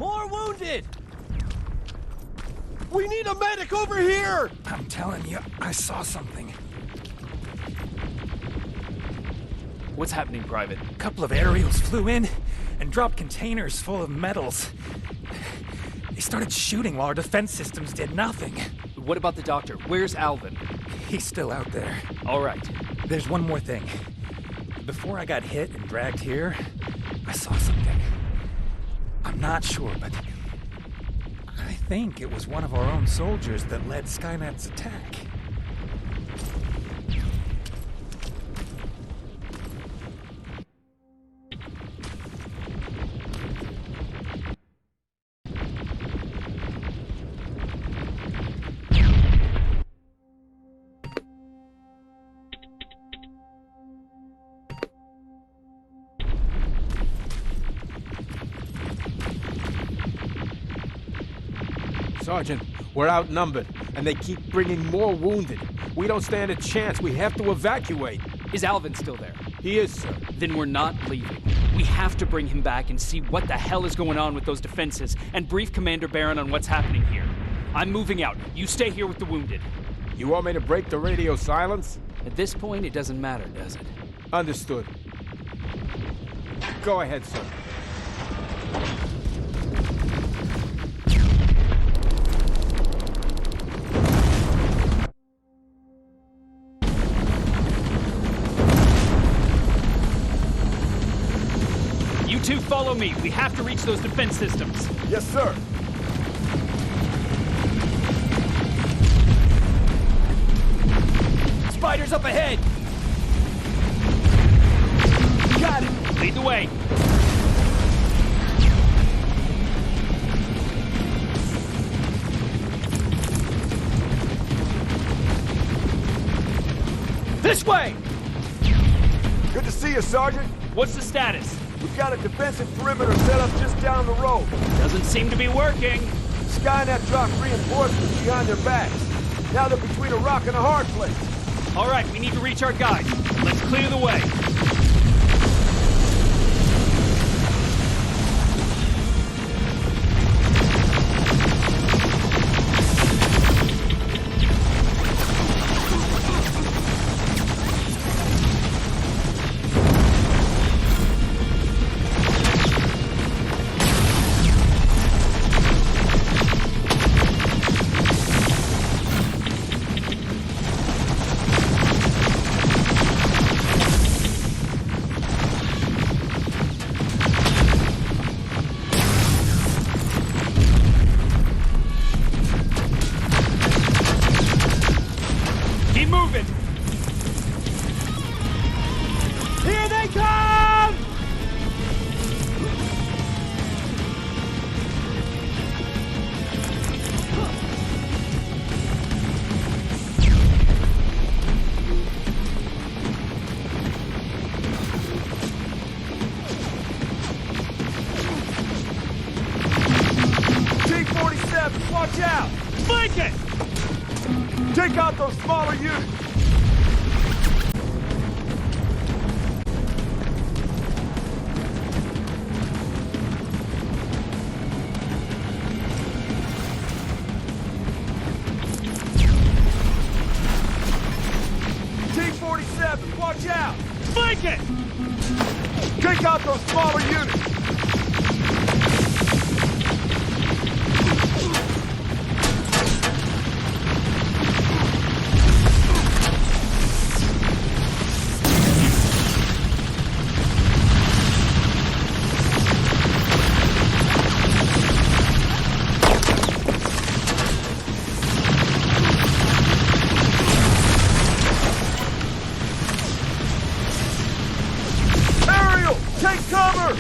More wounded! We need a medic over here! I'm telling you, I saw something. What's happening, Private? A couple of aerials flew in and dropped containers full of metals. They started shooting while our defense systems did nothing. What about the doctor? Where's Alvin? He's still out there. All right. There's one more thing. Before I got hit and dragged here, I saw something. I'm not sure, but I think it was one of our own soldiers that led Skynet's attack. Sergeant, we're outnumbered, and they keep bringing more wounded. We don't stand a chance. We have to evacuate. Is Alvin still there? He is, sir. Then we're not leaving. We have to bring him back and see what the hell is going on with those defenses, and brief Commander Barron on what's happening here. I'm moving out. You stay here with the wounded. You want me to break the radio silence? At this point, it doesn't matter, does it? Understood. Go ahead, sir. You two follow me. We have to reach those defense systems. Yes, sir. Spiders up ahead! Got it! Lead the way. This way! Good to see you, Sergeant. What's the status? We've got a defensive perimeter set up just down the road. Doesn't seem to be working. Skynet dropped reinforcements behind their backs. Now they're between a rock and a hard place. All right, we need to reach our guys. Let's clear the way. Here they come! T-47, watch out! Flank it! Take out those smaller units! T-47, watch out! Flank it! Take out those smaller units! Take cover!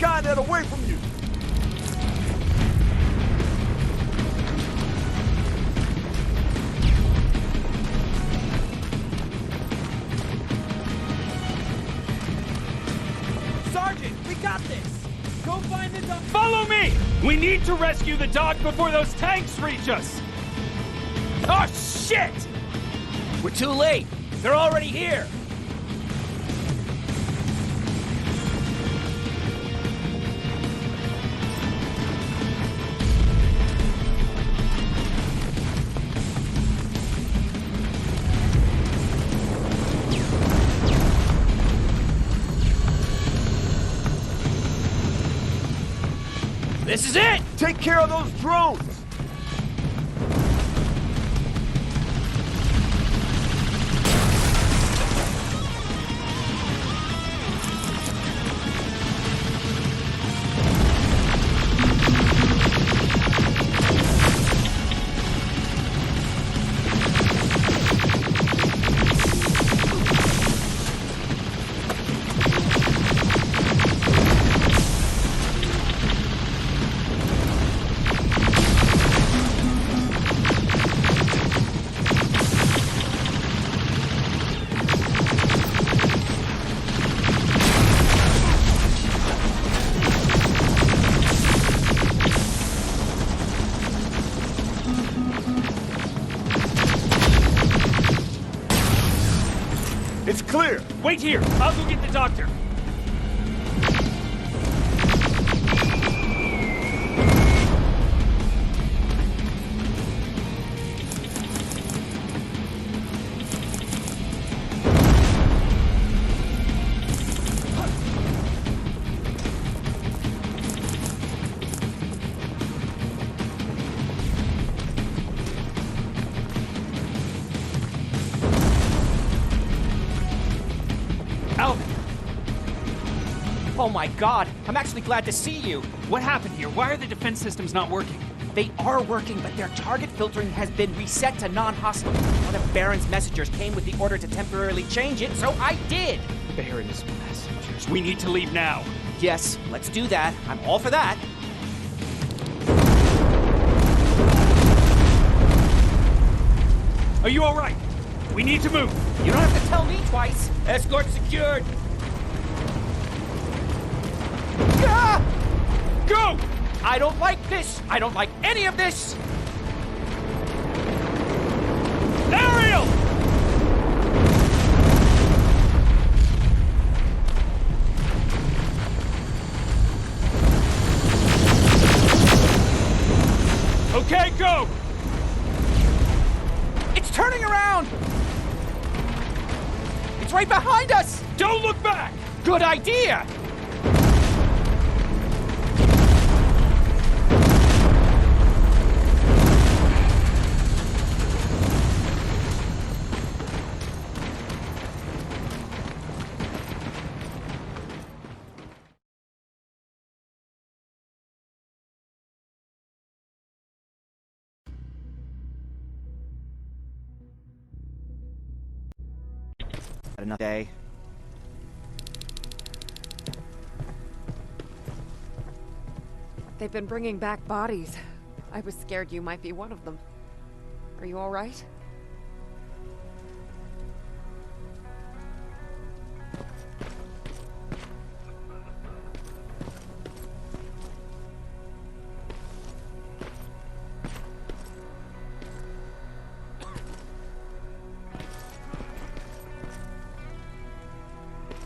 Skynet away from you! Sergeant, we got this! Go find the dog. Follow me! We need to rescue the dog before those tanks reach us! Oh, shit! We're too late. They're already here. This is it! Take care of those drones! It's clear! Wait here! I'll go get the doctor! Oh my god, I'm actually glad to see you. What happened here? Why are the defense systems not working? They are working, but their target filtering has been reset to non-hostile. One of Baron's messengers came with the order to temporarily change it, so I did. Baron's messengers. We need to leave now. Yes, let's do that. I'm all for that. Are you all right? We need to move. You don't have to tell me twice. Escort secured. Ah! Go! I don't like this. I don't like any of this. Ariel! Okay, go! It's turning around. It's right behind us. Don't look back! Good idea. Another day. They've been bringing back bodies. I was scared you might be one of them. Are you all right?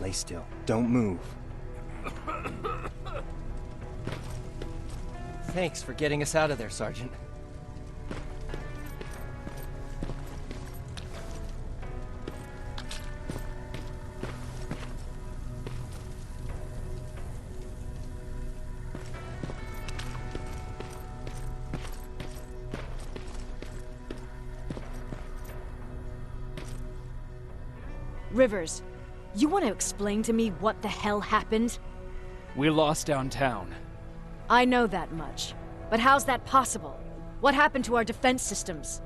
Lay still. Don't move. Thanks for getting us out of there, Sergeant. Rivers, you want to explain to me what the hell happened? We're lost downtown. I know that much. But how's that possible? What happened to our defense systems?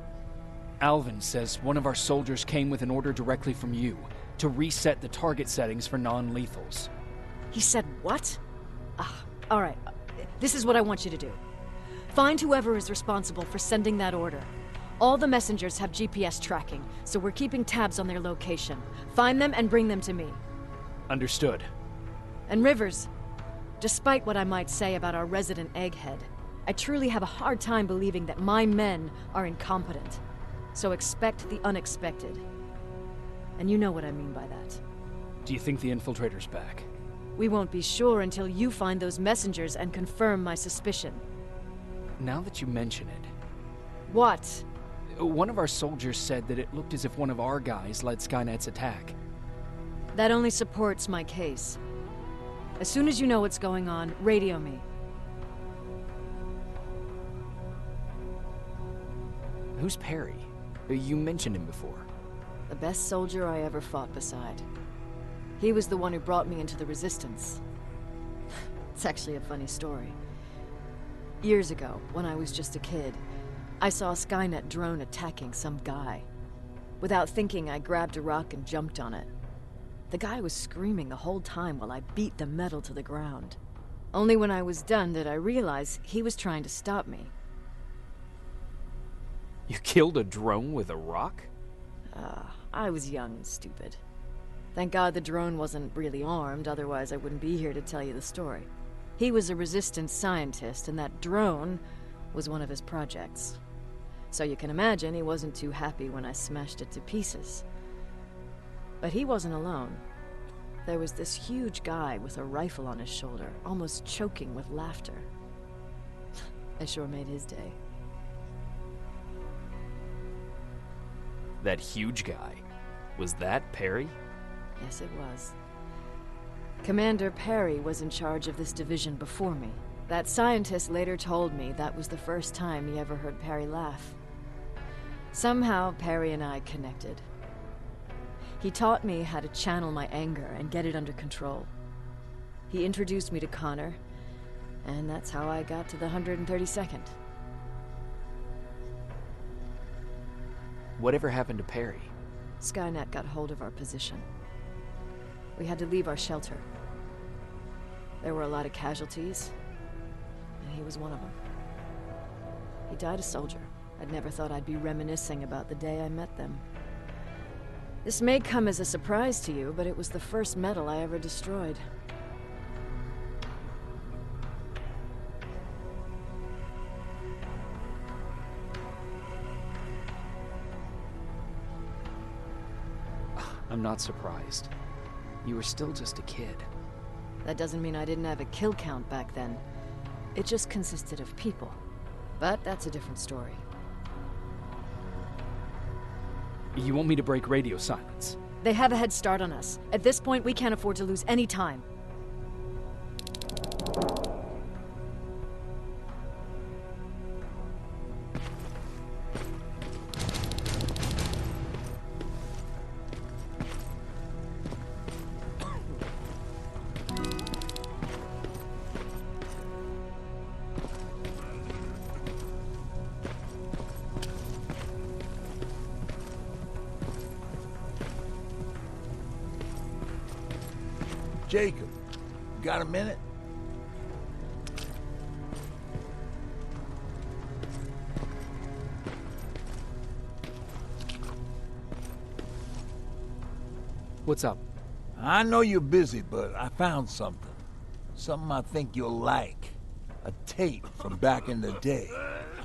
Alvin says one of our soldiers came with an order directly from you to reset the target settings for non-lethals. He said what? All right. This is what I want you to do. Find whoever is responsible for sending that order. All the messengers have GPS tracking, so we're keeping tabs on their location. Find them and bring them to me. Understood. And Rivers, despite what I might say about our resident egghead, I truly have a hard time believing that my men are incompetent. So expect the unexpected. And you know what I mean by that. Do you think the infiltrator's back? We won't be sure until you find those messengers and confirm my suspicion. Now that you mention it, What? one of our soldiers said that it looked as if one of our guys led Skynet's attack. That only supports my case. As soon as you know what's going on, radio me. Who's Perry? You mentioned him before. The best soldier I ever fought beside. He was the one who brought me into the Resistance. It's actually a funny story. Years ago, when I was just a kid, I saw a Skynet drone attacking some guy. Without thinking, I grabbed a rock and jumped on it. The guy was screaming the whole time while I beat the metal to the ground. Only when I was done did I realize he was trying to stop me. You killed a drone with a rock? I was young and stupid. Thank God the drone wasn't really armed, otherwise I wouldn't be here to tell you the story. He was a Resistance scientist, and that drone was one of his projects. So you can imagine he wasn't too happy when I smashed it to pieces. But he wasn't alone. There was this huge guy with a rifle on his shoulder, almost choking with laughter. I sure made his day. That huge guy. Was that Perry? Yes, it was. Commander Perry was in charge of this division before me. That scientist later told me that was the first time he ever heard Perry laugh. Somehow, Perry and I connected. He taught me how to channel my anger and get it under control. He introduced me to Connor, and that's how I got to the 132nd. Whatever happened to Perry? Skynet got hold of our position. We had to leave our shelter. There were a lot of casualties, and he was one of them. He died a soldier. I'd never thought I'd be reminiscing about the day I met them. This may come as a surprise to you, but it was the first metal I ever destroyed. I'm not surprised. You were still just a kid. That doesn't mean I didn't have a kill count back then. It just consisted of people. But that's a different story. You want me to break radio silence? They have a head start on us. At this point, we can't afford to lose any time. Jacob, you got a minute? What's up? I know you're busy, but I found something. Something I think you'll like. A tape from back in the day.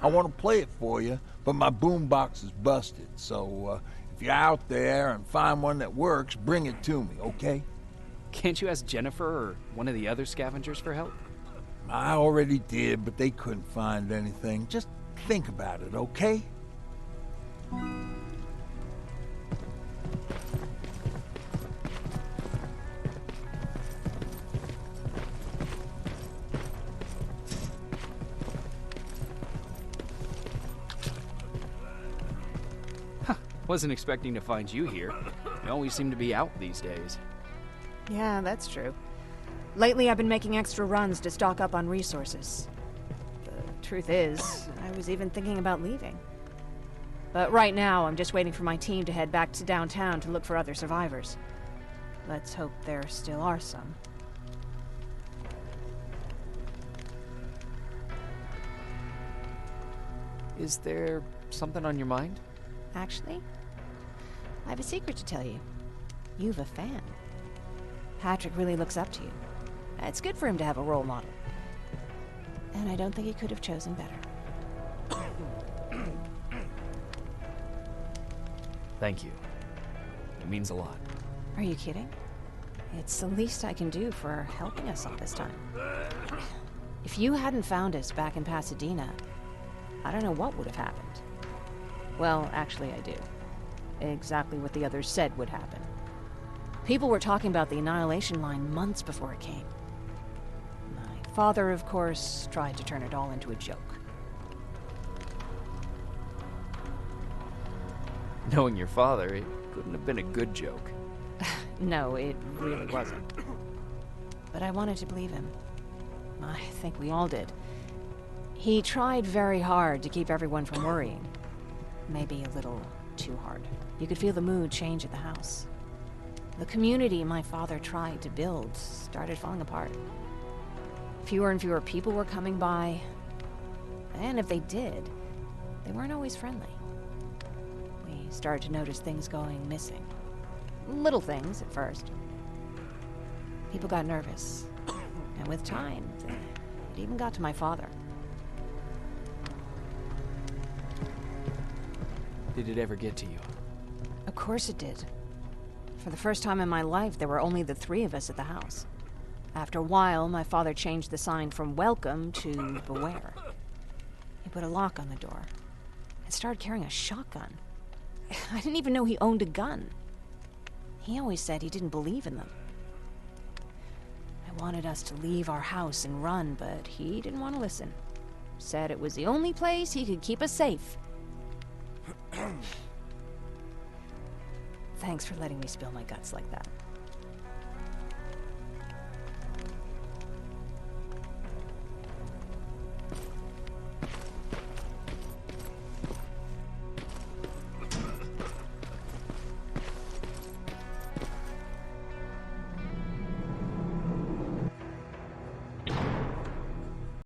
I want to play it for you, but my boombox is busted, so if you're out there and find one that works, bring it to me, okay? Can't you ask Jennifer or one of the other scavengers for help? I already did, but they couldn't find anything. Just think about it, okay? Wasn't expecting to find you here. You always seem to be out these days. Yeah, that's true. Lately, I've been making extra runs to stock up on resources. The truth is, I was even thinking about leaving. But right now, I'm just waiting for my team to head back to downtown to look for other survivors. Let's hope there still are some. Is there something on your mind? Actually, I have a secret to tell you. You've a fan. Patrick really looks up to you. It's good for him to have a role model. And I don't think he could have chosen better. Thank you. It means a lot. Are you kidding? It's the least I can do for helping us all this time. If you hadn't found us back in Pasadena, I don't know what would have happened. Well, actually I do. Exactly what the others said would happen. People were talking about the Annihilation Line months before it came. My father, of course, tried to turn it all into a joke. Knowing your father, it couldn't have been a good joke. No, it really wasn't. But I wanted to believe him. I think we all did. He tried very hard to keep everyone from worrying. Maybe a little too hard. You could feel the mood change at the house. The community my father tried to build started falling apart. Fewer and fewer people were coming by. And if they did, they weren't always friendly. We started to notice things going missing. Little things at first. People got nervous. And with time, it even got to my father. Did it ever get to you? Of course it did. For the first time in my life, there were only the three of us at the house. After a while, my father changed the sign from welcome to beware. He put a lock on the door and started carrying a shotgun. I didn't even know he owned a gun. He always said he didn't believe in them. I wanted us to leave our house and run, but he didn't want to listen. Said it was the only place he could keep us safe. Thanks for letting me spill my guts like that.